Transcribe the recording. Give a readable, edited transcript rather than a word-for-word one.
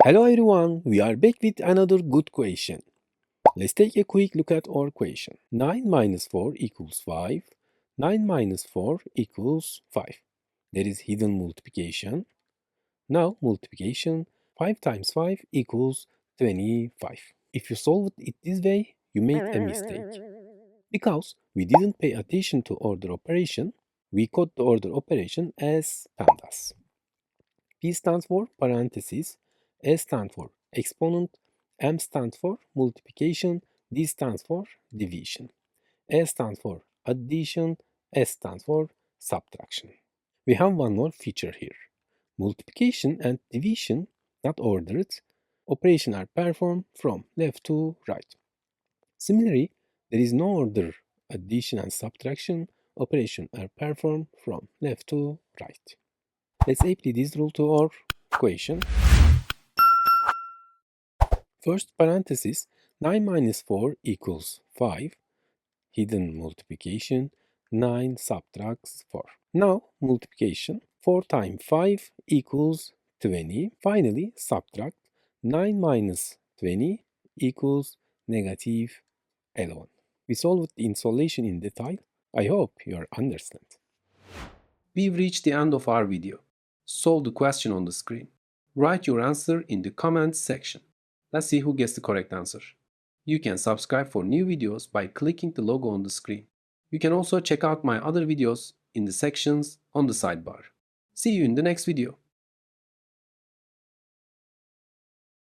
Hello everyone, we are back with another good question. Let's take a quick look at our question. 9 minus 4 equals 5. 9 minus 4 equals 5. There is hidden multiplication. Now multiplication 5 times 5 equals 25. If you solve it this way, you made a mistake. Because we didn't pay attention to order operation, we code the order operation as PEMDAS. P stands for parentheses, S stands for exponent, M stands for multiplication, D stands for division, A stands for addition, S stands for subtraction. We have one more feature here. Multiplication and division, not ordered, operations are performed from left to right. Similarly, there is no order. Addition and subtraction operations are performed from left to right. Let's apply this rule to our equation. First parenthesis, 9 minus 4 equals 5. Hidden multiplication, 9 subtracts 4. Now multiplication, 4 times 5 equals 20. Finally subtract, 9 minus 20 equals negative 11. We solved the isolation in detail. I hope you understand. We've reached the end of our video. Solve the question on the screen. Write your answer in the comments section. Let's see who gets the correct answer. You can subscribe for new videos by clicking the logo on the screen. You can also check out my other videos in the sections on the sidebar. See you in the next video.